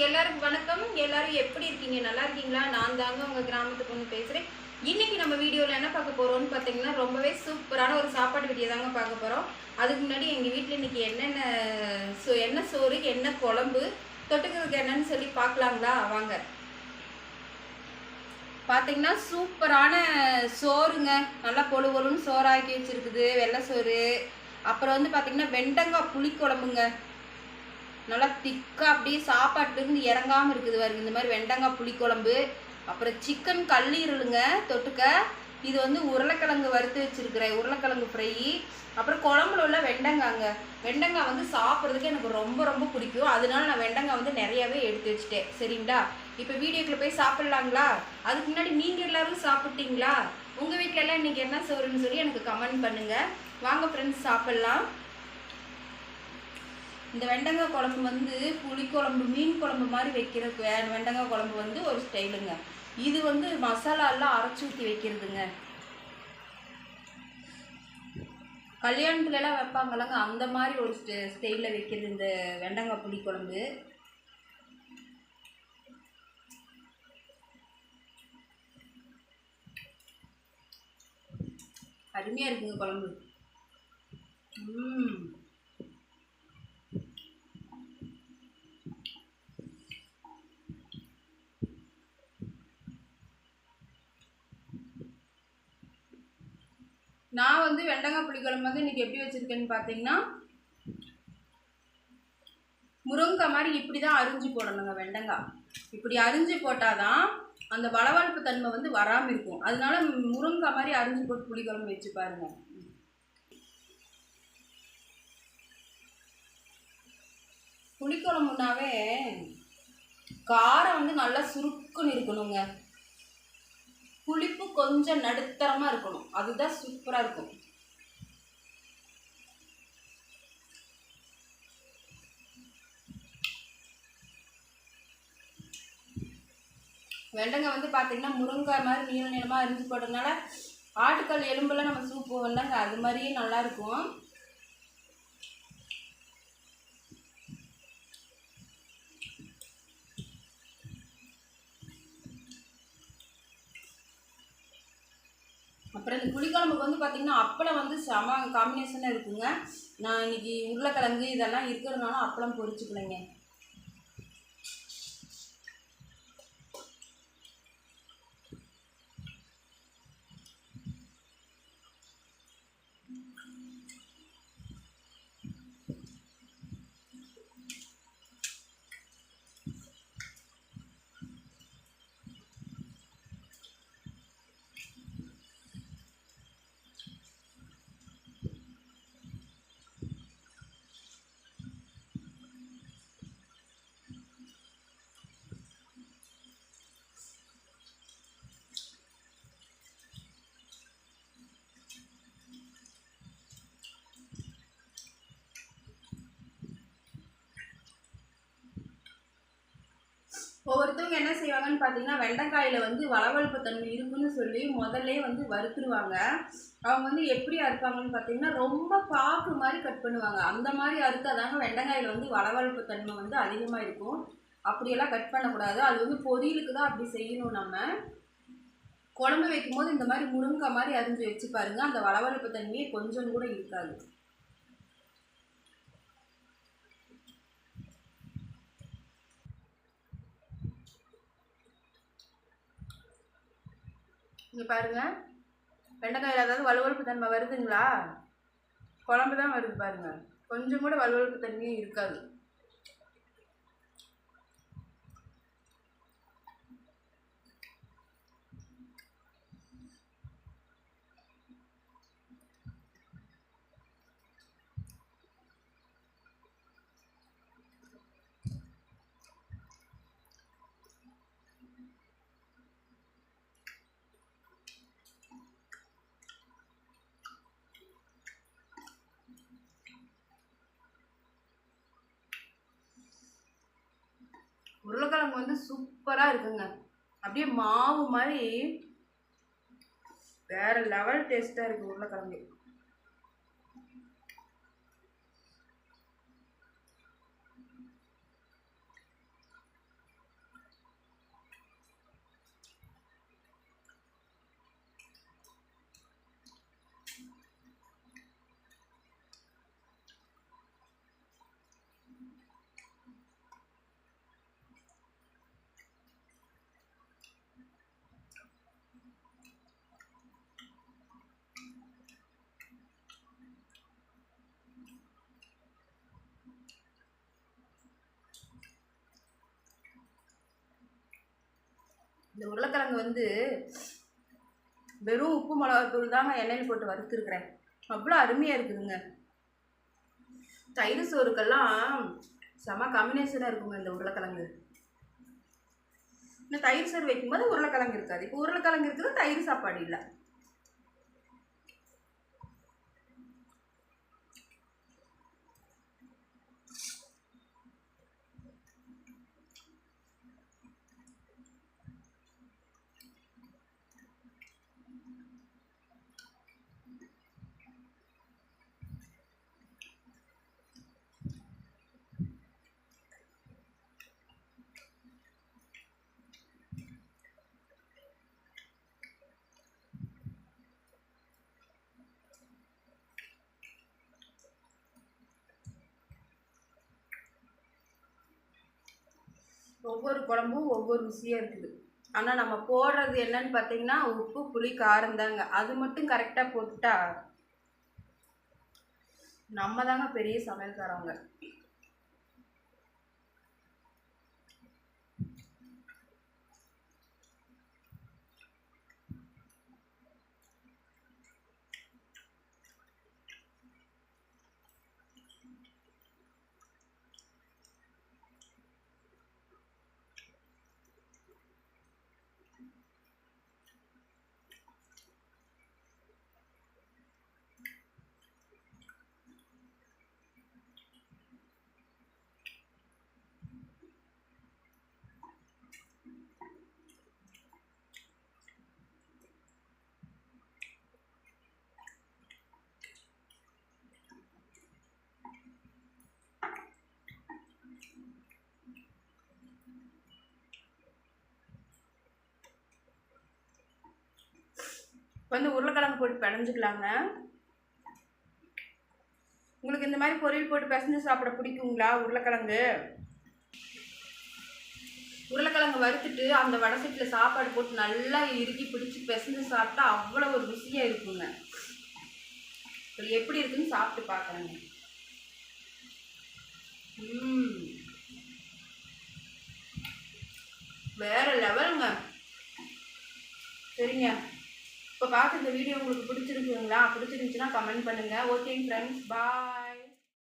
எல்லாருக்கும் வணக்கம். எல்லாரும் எப்படி இருக்கீங்க? நல்லா இருக்கீங்களா? நான் தாங்க உங்க கிராமத்துக்கு வந்து பேசுறேன். இன்னைக்கு நம்ம வீடியோவில் என்ன பார்க்க போறோம்னு பார்த்தீங்கன்னா, ரொம்பவே சூப்பரான ஒரு சாப்பாடு வீடியோ தாங்க பார்க்க போறோம். அதுக்கு முன்னாடி எங்கள் வீட்டில் இன்னைக்கு என்ன சோறு, என்ன குழம்பு, தொட்டுக்கிறதுக்கு என்னன்னு சொல்லி பார்க்கலாங்களா? வாங்க. பார்த்தீங்கன்னா சூப்பரான சோறுங்க. நல்லா பொழு பொழுன்னு சோறாக்கி வச்சிருக்குது, வெள்ளை சோறு. அப்புறம் வந்து பார்த்தீங்கன்னா வெண்டங்காய் புளிக்குழம்புங்க. நல்லா திக்காக அப்படியே சாப்பாட்டுலேருந்து இறங்காமல் இருக்குது பாருங்க. இந்த மாதிரி வெண்டங்காய் புளிக்குழம்பு. அப்புறம் சிக்கன் கல்லீரலுங்க தொட்டுக்க. இது வந்து உருளைக்கிழங்கு வறுத்து வச்சுருக்கிறேன், உருளைக்கிழங்கு ஃப்ரை. அப்புறம் குழம்புல உள்ள வெண்டங்காங்க. வெண்டங்காய் வந்து சாப்பிட்றதுக்கு எனக்கு ரொம்ப ரொம்ப பிடிக்கும். அதனால நான் வெண்டங்காய் வந்து நிறையாவே எடுத்து வச்சுட்டேன். சரிங்களா? இப்போ வீடியோக்குள்ளே போய் சாப்பிட்லாங்களா? அதுக்கு முன்னாடி நீங்கள் எல்லோரும் சாப்பிட்டீங்களா? உங்கள் வீட்டில் எல்லாம் இன்றைக்கி என்ன சோறுன்னு சொல்லி எனக்கு கமெண்ட் பண்ணுங்கள். வாங்க ஃப்ரெண்ட்ஸ், சாப்பிட்லாம். இந்த வெண்டங்காய் குழம்பு வந்து புளிக்குழம்பு, மீன் குழம்பு மாதிரி வைக்கிறதுக்கு வெண்டங்காய் குழம்பு வந்து ஒரு ஸ்டைலுங்க. இது வந்து மசாலாலாம் அரைச்சி ஊற்றி வைக்கிறதுங்க. கல்யாணத்துலலாம் வைப்பாங்கல்லங்க, அந்த மாதிரி ஒரு ஸ்டைலில் வைக்கிறது இந்த வெண்டங்காய் புளிக்குழம்பு. அருமையாக இருக்குங்க குழம்பு. நான் வந்து வெண்டங்காய் புளிக்குழம்பு வந்து இன்றைக்கி எப்படி வச்சுருக்கேன்னு பார்த்தீங்கன்னா, முருங்கைக்காய் மாதிரி இப்படி தான் அரிஞ்சு போடணுங்க. வெண்டங்காய் இப்படி அரிஞ்சு போட்டால் தான் அந்த வளவளப்பு தன்மை வந்து வராமல் இருக்கும். அதனால முருங்கைக்காய் மாதிரி அரிஞ்சு போட்டு புளிக்குழம்பு வச்சு பாருங்க. புளிக்குழம்புனாவே காரம் வந்து நல்லா சுருக்குன்னு இருக்கணுங்க. புளிப்பு கொஞ்சம் நடுத்தரமாக இருக்கணும். அதுதான் சூப்பராக இருக்கும். வெண்டங்காய் வந்து பார்த்தீங்கன்னா முருங்காய் மாதிரி நீள நீளமாக அரிஞ்சு போட்டதுனால ஆட்டுக்கால் எலும்பெல்லாம் நம்ம சூப்பு வந்தாங்க, அது மாதிரியே நல்லாயிருக்கும். அப்புறம் இந்த புளிக்குழம்புக்கு வந்து பார்த்திங்கன்னா அப்பளம் வந்து செம காம்பினேஷனாக இருக்குங்க. நான் இன்றைக்கி உருளைக்கிழங்கு இதெல்லாம் இருக்கிறதுனால அப்பளம் பொரிச்சுக்கலைங்க. ஒவ்வொருத்தவங்க என்ன செய்வாங்கன்னு பார்த்தீங்கன்னா, வெண்டைக்காயில் வந்து வளவளப்பு தன்மை இருக்குன்னு சொல்லி முதல்ல வந்து வறுத்துருவாங்க. அவங்க வந்து எப்படி அறுப்பாங்கன்னு பார்த்தீங்கன்னா, ரொம்ப பாக்கு மாதிரி கட் பண்ணுவாங்க. அந்த மாதிரி அறுத்தாதாங்க வெண்டைக்காயில் வந்து வளவளப்பு தன்மை வந்து அதிகமாக இருக்கும். அப்படியெல்லாம் கட் பண்ணக்கூடாது. அது வந்து பொரியலுக்கு தான் அப்படி செய்யணும். நம்ம குழம்பு வைக்கும்போது இந்த மாதிரி முருங்கைக்காய் மாதிரி அரிஞ்சு வச்சு பாருங்க, அந்த வளவளப்பு தன்மையே கொஞ்சம் கூட இருக்காது. இங்கே பாருங்கள், வெண்டைக்காயில் அதாவது வலுவழுப்பு தன்மை வருதுங்களா? குழம்பு தான் வருது பாருங்கள், கொஞ்சம் கூட வலுவழுப்பு தன்மையும் இருக்காது. உருளைக்கிழங்கு வந்து சூப்பராக இருக்குங்க. அப்படியே மாவு மாதிரி வேற லெவல் டேஸ்ட்டாக இருக்குது உருளைக்கிழங்கு. இந்த உருளைக்கிழங்கு வந்து வெறும் உப்பு மிளகாத்தூள் தாங்க எண்ணெயில் போட்டு வறுத்துருக்குறேன். அவ்வளோ அருமையாக இருக்குதுங்க. தயிர் சோறுக்கெல்லாம் செம காம்பினேஷனாக இருக்குங்க இந்த உருளைக்கிழங்கு. இந்த தயிர் சோறு வைக்கும்போது உருளைக்கிழங்கு இருக்காது. இப்போ உருளைக்கிழங்கு இருக்குது, தயிர் சாப்பாடு இல்லை. ஒவ்வொரு குழம்பும் ஒவ்வொரு ருசியாக இருக்குது. ஆனால் நம்ம போடுறது என்னன்னு பார்த்தீங்கன்னா உப்பு புளி காரம் தாங்க. அது மட்டும் கரெக்டாக போட்டுட்டா நம்ம தாங்க பெரிய சமையல்காரவங்க. வந்து உருளைக்கிழங்கு போட்டு பிணைஞ்சிக்கலாங்க. உங்களுக்கு இந்த மாதிரி பொரியல் போட்டு பிசைஞ்சு சாப்பிட பிடிக்குங்களா? உருளைக்கிழங்கு வறுத்துட்டு அந்த வடை சட்டியில் சாப்பாடு போட்டு நல்லா இறுக்கி பிடிச்சி பிசைஞ்சு சாப்பிட்டா அவ்வளோ ஒரு ருசியாக இருக்குங்க. எப்படி இருக்குன்னு சாப்பிட்டு பார்க்குறேங்க. வேற லெவலுங்க. சரிங்க, இப்போ பார்த்து இந்த வீடியோ உங்களுக்கு பிடிச்சிருக்குங்களா? பிடிச்சிருந்துச்சுன்னா கமெண்ட் பண்ணுங்கள். ஓகேங்க ஃப்ரெண்ட்ஸ், பாய்.